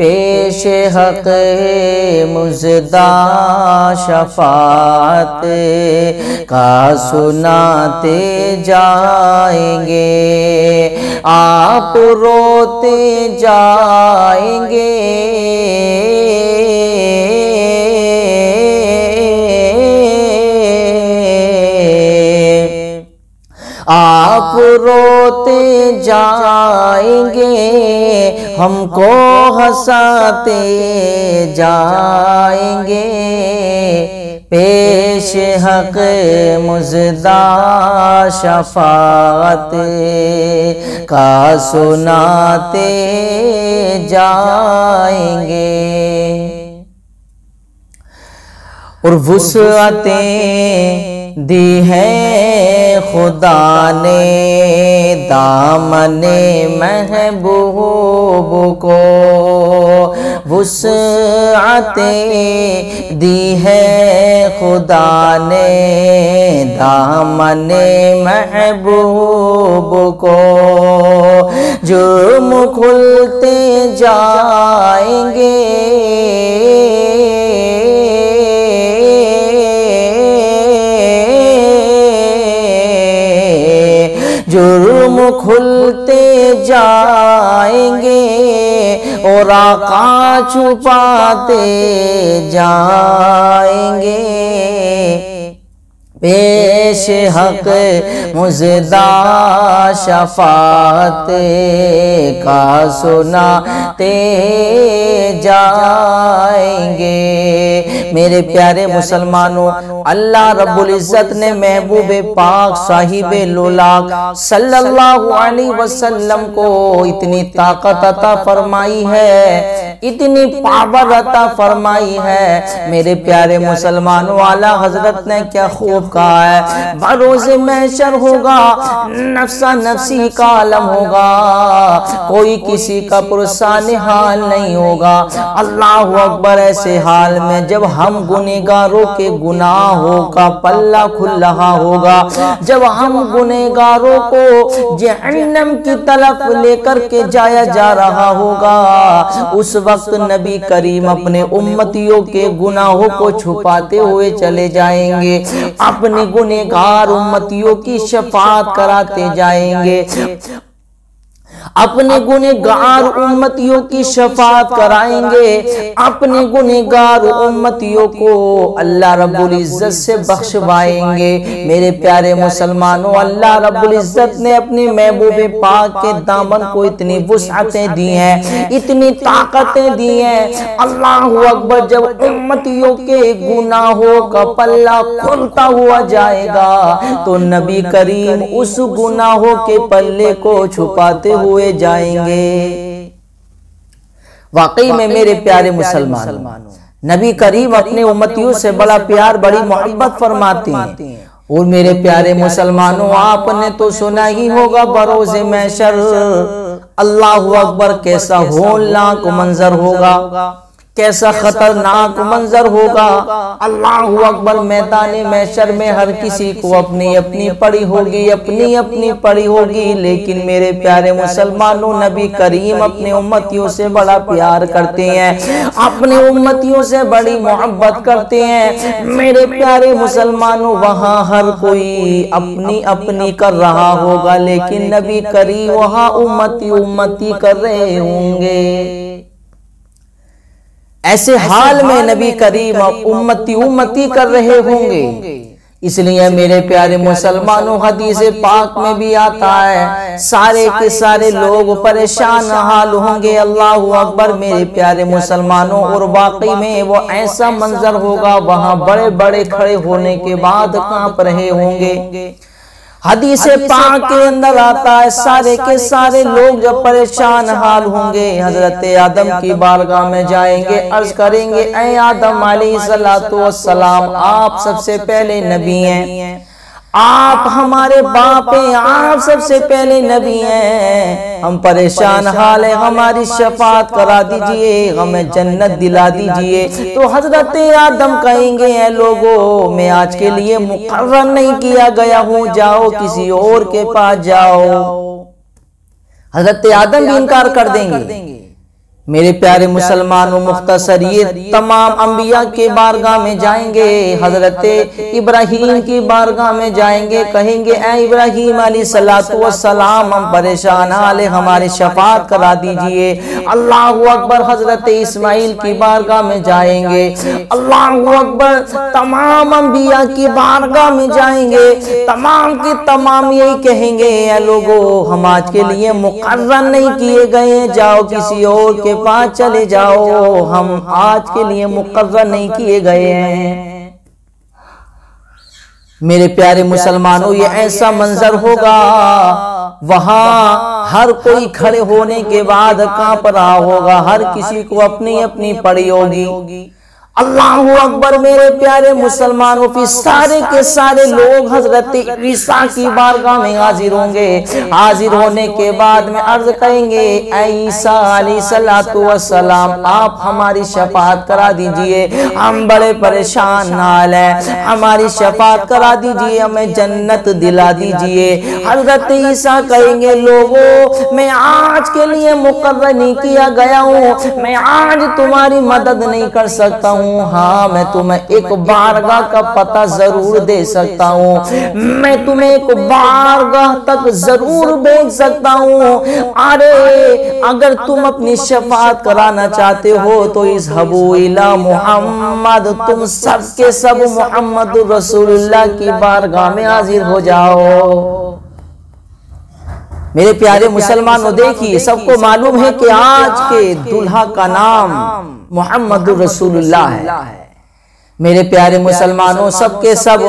पेश हक मुजदा शफात का सुनाते जाएंगे, आप रोते जाएंगे। आप रोते जाएंगे, हमको हंसाते जाएंगे। पेश हक मुजदा शफात का सुनाते जाएंगे। और वुसअतें दी है खुदा ने दामने महबूब को, वुसअतें दी है खुदा ने दामने महबूब को। जुर्म खुलते जाएंगे, जुर्म खुलते जाएंगे और आका छुपाते जाएंगे। पेश हक मुजदा शफात का सुनाते जाएंगे। मेरे प्यारे मुसलमानों, अल्लाह रब्बुल इज्जत ने महबूब पाक साहिब लोलाक सल्लल्लाहु अलैहि वसल्लम को इतनी ताकत अता फरमाई है, इतनी पावर अता फरमाई है। मेरे प्यारे मुसलमानों, आला हजरत ने क्या खूब कहा है, बरोज़े महशर होगा, नफ्सा नफ्सी का आलम होगा, कोई किसी का पुरसाने हाल नहीं होगा। अल्लाहु अकबर। ऐसे हाल में जब हम गुनहगारों के गुनाहों का पल्ला खुल रहा होगा, जब हम गुनहगारों को जहन्नम की तरफ लेकर के जाया जा रहा होगा, उस वक्त नबी करीम अपने उम्मतियों के गुनाहों को छुपाते हुए चले जाएंगे, अपने गुनहगार उम्मतियों की शफाअत कराते जाएंगे, अपने गुनहगार उम्मतियों की शफाअत कराएंगे, अपने गुनहगार उम्मतियों को अल्लाह रब्बुल इज्जत से बख्शवाएंगे। मेरे प्यारे मुसलमानों, अल्लाह रब्बुल इज्जत ने अपने महबूब पाक के दामन को इतनी वुसअतें दी हैं, इतनी ताकतें दी हैं। अल्लाहु अकबर। जब उम्मतियों के गुनाहों का पल्ला खुलता हुआ जाएगा तो नबी करीम उस गुनाहों के पल्ले को छुपाते हुए जाएंगे। वाकई में मेरे प्यारे मुसलमानों, नबी करीम अपने उम्मतियों से बड़ा प्यार, बड़ी मोहब्बत फरमाते हैं। और मेरे प्यारे मुसलमानों, आपने तो सुना ही होगा बरोज़े महशर अल्लाहु अकबर कैसा होलनाक मंजर होगा, कैसा खतरनाक मंजर होगा। अल्लाहु अकबर। मैदान महशर में हर किसी को अपनी अपनी पड़ी होगी, अपनी अपनी पड़ी होगी, लेकिन मेरे प्यारे मुसलमानों, नबी करीम अपने उम्मतियों से बड़ा प्यार करते हैं, अपने उम्मतियों से बड़ी मोहब्बत करते हैं। मेरे प्यारे मुसलमानों, वहाँ हर कोई अपनी अपनी कर रहा होगा, लेकिन नबी करीम वहाँ उम्मती उम्मती कर रहे होंगे। ऐसे हाल में नबी करीम उम्मती उम्मती कर रहे होंगे। इसलिए मेरे प्यारे मुसलमानों, हदीस पाक में भी आता है, सारे के सारे लोग परेशान हाल होंगे। अल्लाहु अकबर। मेरे प्यारे मुसलमानों, और वाकई में वो ऐसा मंजर होगा, वहां बड़े बड़े खड़े होने के बाद कांप रहे होंगे। हदीस पाक के अंदर आता है, सारे के सारे लोग जब परेशान हाल होंगे, हजरत आदम की बारगाह में जाएंगे, अर्ज करेंगे, ऐ आदम अलैहिस्सलातु वस्सलाम, आप सबसे पहले नबी हैं, आप हमारे बाप हैं, आप सबसे पहले नबी हैं, हम परेशान हाल है, हमारी शफाअत करा दीजिए, हमें जन्नत दिला दीजिए। तो हजरत आदम कहेंगे, ऐ लोगों, मैं आज के लिए मुकर्रर नहीं किया गया हूँ, जाओ किसी और के पास जाओ। हजरत आदम भी इनकार कर देंगे। मेरे प्यारे मुसलमानों, मुख्तसर ये तमाम अंबिया के बारगाह में जाएंगे, हजरत इब्राहीम की बारगाह में जाएंगे, कहेंगे ऐ इब्राहीम अलैहिस्सलातु वस्सलाम, हम परेशान हाल, हमारी शफाअत करा दीजिए। अल्लाहु अकबर, हजरत इस्माइल की बारगाह में जाएंगे, अल्लाहु अकबर, तमाम अंबिया की बारगाह में जाएंगे, तमाम के तमाम यही कहेंगे ऐ लोगों, हम आज के लिए मुकर्रर नहीं किए गए, जाओ किसी और के पास चले जाओ, हम आज के लिए मुकर्रर नहीं किए गए हैं। मेरे प्यारे मुसलमानों, ये ऐसा मंजर होगा, वहां हर कोई खड़े होने के बाद कांप रहा होगा, हर किसी को अपनी अपनी पड़ी होगी। अल्लाहु अकबर, मेरे प्यारे मुसलमानों, फिर सारे के सारे लोग हजरत ईसा की बारगाह में हाजिर होंगे। हाजिर होने के बाद में अर्ज करेंगे ऐ ईसा अलैहिस्सलातु वस्सलाम, आप हमारी शफाअत करा दीजिए, हम बड़े परेशान हाल है, हमारी शफाअत करा दीजिए, हमें जन्नत दिला दीजिए। हजरत ईसा कहेंगे लोगों, मैं आज के लिए मुकर्रर नहीं किया गया हूँ, मैं आज तुम्हारी मदद नहीं कर सकता हूँ, हाँ मैं तुम्हें एक बारगाह का पता जरूर दे सकता हूँ, मैं तुम्हें एक बारगाह तक जरूर भेज सकता हूँ। अरे अगर तुम अपनी शफाअत कराना चाहते हो तो इस हबू इला मोहम्मद, तुम सब के सब मोहम्मद रसूलुल्लाह की बारगाह में हाजिर हो जाओ। मेरे प्यारे मुसलमानों, देखिए सबको मालूम है कि आज के दुल्हा का नाम मोहम्मद रसूलुल्लाह है। मेरे प्यारे मुसलमानों, सबके सब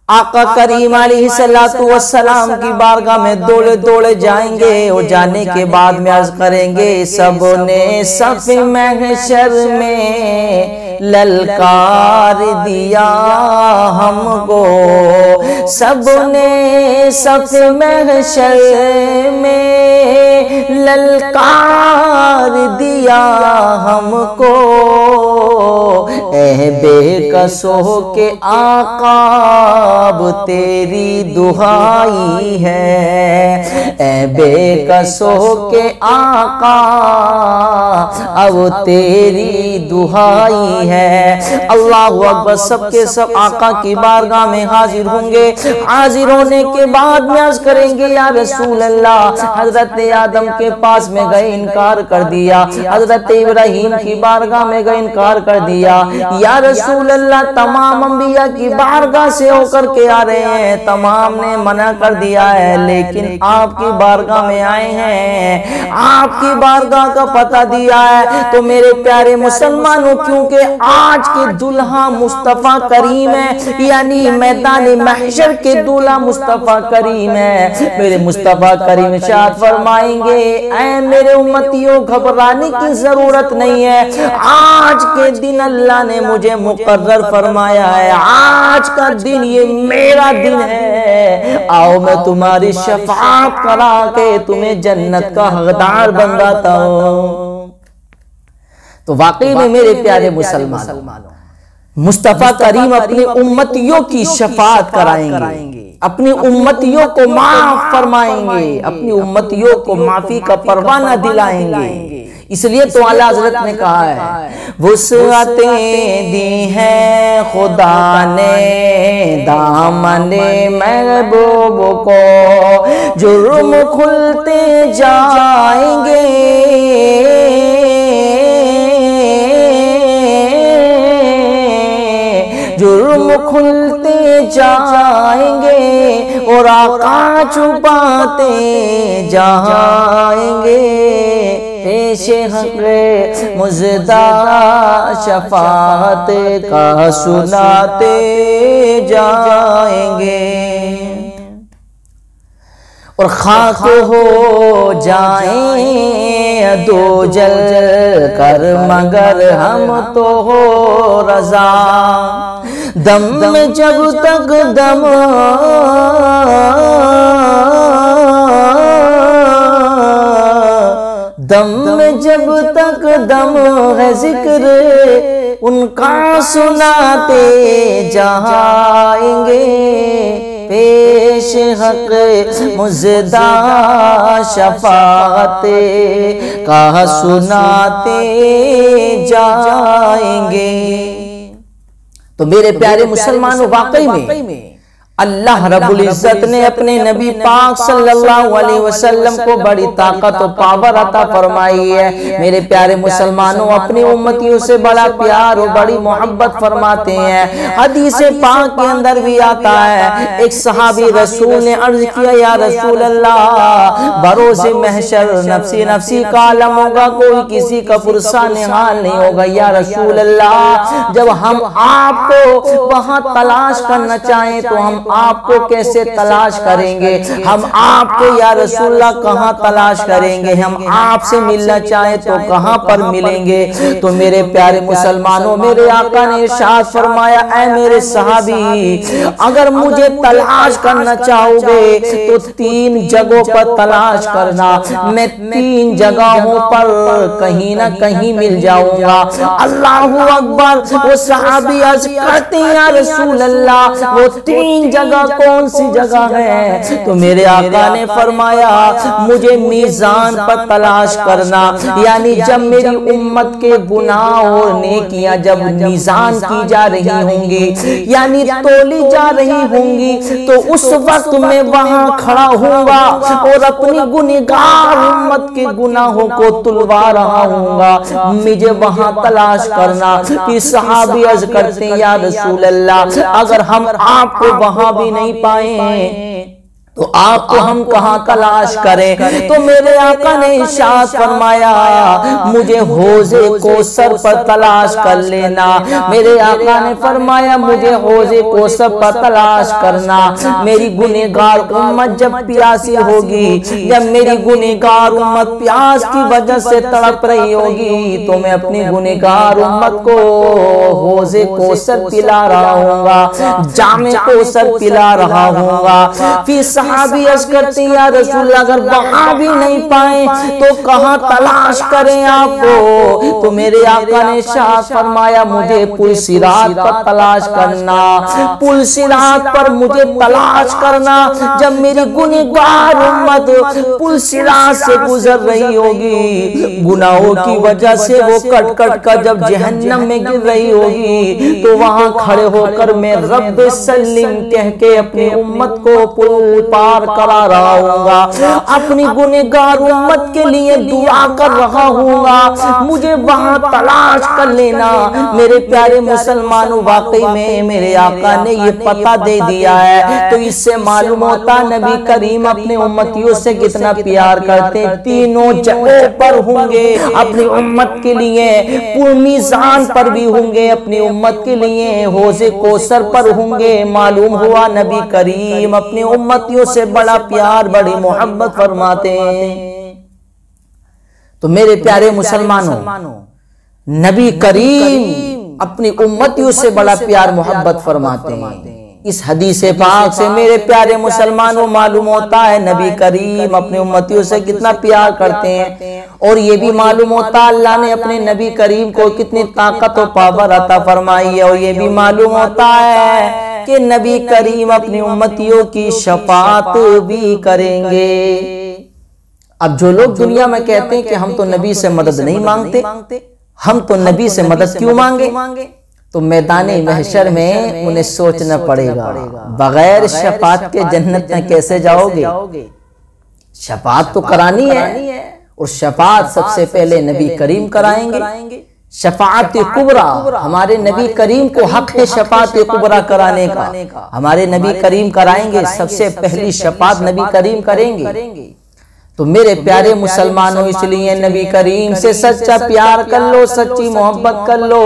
आका करीम अलैहिस्सलातु वस्सलाम की बारगाह में दौड़े दौड़े जाएंगे और जाने के बाद में अर्ज करेंगे सबने सफ़ महशर में ललकार दिया हमको, सबने सफ़ महशर में ललकार दिया हमको, ऐ बेकसों के आका अब तेरी दुहाई है, ऐ बेकसों के आका अब तेरी दुहाई है। अल्लाहु अकबर, सबके सब आका की बारगाह में हाजिर होंगे। हाजिर होने के बाद में अर्ज करेंगे या रसूल अल्लाह, हजरत आदम के पास में गए इनकार कर दिया, हजरत इब्राहीम की बारगाह में गए इनकार कर दिया, या रसूल अल्लाह तमाम अंबिया की बारगाह से होकर के आ रहे हैं, तमाम ने मना कर दिया है, लेकिन आपकी बारगाह में आए हैं, आपकी बारगाह का पता दिया है। तो मेरे प्यारे मुसलमानों, क्योंकि आज के दुल्हा मुस्तफा करीम है, यानी मैदान महशर के दूल्हा मुस्तफा करीम है, मेरे मुस्तफा करीम इरशाद फरमाएंगे ऐ मेरे उम्मतियों, घबराने की जरूरत नहीं है, आज के दिन अल्लाह ने मुझे मुकर्रर फरमाया है, आज का दिन ये मेरा दिन है, आओ मैं तुम्हारी शफाअत करा के तुम्हें जन्नत का हकदार बनवाता हूं। तो वाकई में मेरे प्यारे मुसलमानों, मुस्तफा करीम अपनी उम्मतियों की शफाअत कराएंगे, अपनी उम्मतियों को माफ फरमाएंगे, अपनी उम्मतियों को माफी का परवाना दिलाएंगे। इसलिए तो आला हजरत ने कहा है वुसअतें दी हैं खुदा ने दामने महबूब को, जुर्म खुलते जाएंगे, जुर्म खुलते जाएंगे और आका छुपाते जाएंगे, पेशे हक़ मुज़दा शफ़ाअत का सुनाते जाएंगे, और खाक हो जाएं दो जल कर मगर हम तो हो रज़ा, दम में जब तक दम दम में जब तक दम है जिक्र उनका सुनाते जाएंगे, पेश हक मुजदा शफाअत का सुनाते जाएंगे। तो मेरे प्यारे मुसलमानों, वाकई में अल्लाह रब्बुल इज्जत ने अपने नबी पाक सल्लल्लाहु अलैहि वसल्लम को बड़ी ताकत और पावर अता फरमाई है। मेरे प्यारे मुसलमानों, अपनी उम्मतियों से बड़ा प्यार और बड़ी मोहब्बत फरमाते हैं। हदीस पाक के अंदर भी आता है, एक सहाबी रसूल ने अर्ज किया, या रसूल अल्लाह, भरोसे महशर नफसी नफसी का आलम होगा, कोई किसी का पुरसा निहाल नहीं होगा। या रसूल अल्लाह, जब हम आपको वहां तलाश करना चाहें तो हम आपको कैसे तलाश करेंगे? हम आपको या रसूलल्लाह कहाँ तलाश करेंगे? हम आपसे मिलना चाहें तो कहाँ पर मिलेंगे? तो मेरे प्यारे मुसलमानों, मेरे आका ने इरशाद फरमाया, ऐ मेरे सहाबी, अगर मुझे तलाश करना चाहोगे तो 3 जगहों पर तलाश करना, मैं 3 जगहों पर कहीं ना कहीं मिल जाऊंगा। अल्लाहु अकबर। वो सहाबी अर्ज करते हैं, या रसूल अल्लाह, वो 3 जगह कौन सी जगह है? तो मेरे आका ने फरमाया, मुझे मीजान पर तलाश करना, यानी जब मेरी उम्मत के गुनाह और नेकियां जब मीजान की जा रही होंगी, यानी तोली जा रही होंगी, तो उस वक्त मैं वहां खड़ा हूँगा और अपनी गुनहगार उम्मत के गुनाहों को तुलवा रहा हूँगा। मुझे वहां तलाश करना। फिर सहाबी अर्ज करते हैं, या रसूल अल्लाह, अगर हम आपको वहां भी नहीं पाए तो आपको हम कहाँ तलाश करें? तो मेरे आका ने इरशाद फरमाया, मुझे हौज़े कौसर पर तलाश कर लेना। मेरे आका ने फरमाया, मुझे हौज़े कौसर पर तलाश करना। मेरी गुनहगार उम्मत जब प्यासी होगी, जब मेरी गुनहगार उम्मत प्यास की वजह से तड़प रही होगी, तो मैं अपनी गुनहगार उम्मत को हौज़े कौसर पिला रहा हूँगा, जामे कौसर पिला रहा हूँगा। फिर सहाबी अर्ज करते हैं, या रसूल, अगर वहां भी नहीं पाए तो कहां तलाश करें आपको? तो मेरे आका ने इरशाद फरमाया, मुझे पुल सिरात पर तलाश करना। पुल सिरात पर मुझे तलाश करना, जब मेरी गुनहगार उम्मत पुल सिरात से गुजर रही होगी, गुनाहों की वजह से वो कट कट कर जब जहन्नम में गिर रही होगी, तो वहां खड़े होकर मैं रब्बे सल्लिम कह के अपनी उम्मत को पुल पार करा रहा हूँगा, अपनी गुनहगार उम्मत के लिए दुआ कर रहा हूँगा। मुझे वहां तलाश कर लेना। मेरे प्यारे मुसलमानों, वाकई में मेरे आका ने ये पता दे दिया है, तो इससे मालूम होता नबी करीम अपने उम्मतियों से कितना प्यार करते। तीनों जगहों पर होंगे अपनी उम्मत के लिए, मीज़ान पर भी होंगे अपनी उम्मत के लिए, हौज़े कौसर पर होंगे। मालूम हुआ नबी करीम अपनी उम्मतियों से बड़ा प्यार, बड़ी मोहब्बत फरमाते हैं। तो मेरे प्यारे मुसलमानों, नबी करीम अपनी उम्मतियों से बड़ा प्यार मोहब्बत फरमाते हैं। इस हदीस पाक से मेरे प्यारे मुसलमानों मालूम होता है नबी करीम अपनी उम्मतियों से कितना प्यार करते हैं, और ये भी मालूम होता है अल्लाह ने अपने नबी करीम को कितनी ताकत और पावर अता फरमाई है, और ये भी मालूम होता है कि नबी करीम अपनी उम्मतियों की शफाअत भी करेंगे। अब जो लोग दुनिया में कहते हैं कि हम तो नबी से मदद नहीं मांगते, हम तो नबी से मदद क्यों मांगे, तो मैदाने महशर में उन्हें सोचना पड़ेगा, बगैर शफाअत के जन्नत में कैसे जाओगे? शफाअत तो करानी है, और शफाअत सबसे पहले नबी करीम कराएंगे। शफाअत कुबरा, हमारे नबी करीम को हक है शफाअत कुबरा कराने का, हमारे नबी करीम कराएंगे। सबसे पहली शफाअत नबी करीम करेंगे। तो मेरे प्यारे मुसलमानों, इसलिए नबी करीम से सच्चा प्यार कर लो, सच्ची मोहब्बत कर लो।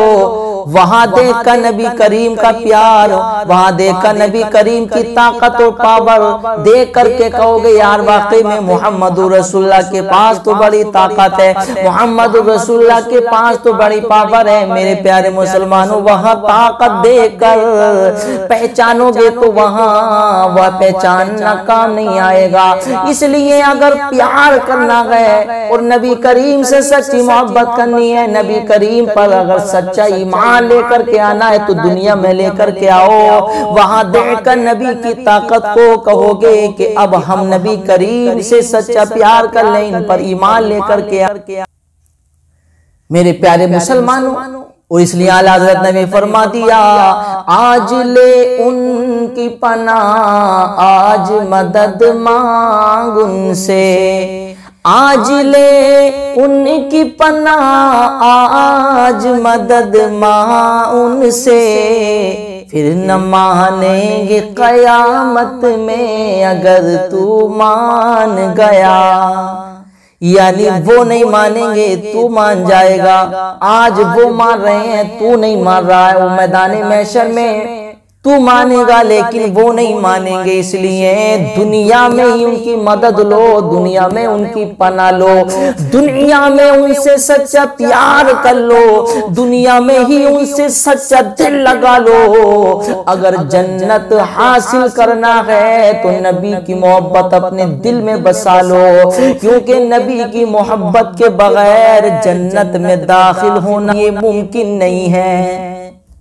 वहां देखा नबी करीम का प्यार, वहां देखा नबी करीम की ताकत और पावर, देख करके कहोगे यार वाकई में मोहम्मद रसूलुल्लाह के पास तो बड़ी ताकत है, मोहम्मद रसूलुल्लाह के पास तो बड़ी पावर है। मेरे प्यारे मुसलमानों, वहां ताकत देखकर पहचानोगे तो वहां वह पहचानना काम नहीं आएगा। इसलिए अगर प्यार करना है और नबी करीम से सच्ची मोहब्बत करनी है, नबी करीम पर अगर सच्चा ईमान ईमान लेकर के आना है तो दुनिया में लेकर के आओ। वहां देखकर नबी की ताकत को कहोगे कि अब हम नबी करीम से सच्चा प्यार कर लें, इन पर ईमान लेकर के। मेरे प्यारे मुसलमानों, और इसलिए आला हज़रत ने भी फरमा दिया, आज ले उनकी पनाह, आज मदद मांग उनसे, आज ले उनकी पनाह, आज मदद मांग उनसे, फिर न मानेंगे कयामत में अगर तू मान गया। यानी वो नहीं मानेंगे, तू मान जाएगा। आज वो मान रहे हैं, तू नहीं मान रहा है। वो मैदान महशर में तू मानेगा लेकिन वो नहीं मानेंगे। इसलिए दुनिया में ही उनकी मदद लो, दुनिया में उनकी पनाह लो, दुनिया में उनसे सच्चा प्यार कर लो, दुनिया में ही उनसे सच्चा दिल लगा लो। अगर जन्नत हासिल करना है तो नबी की मोहब्बत अपने दिल में बसा लो, क्योंकि नबी की मोहब्बत के बगैर जन्नत में दाखिल होना ये मुमकिन नहीं है।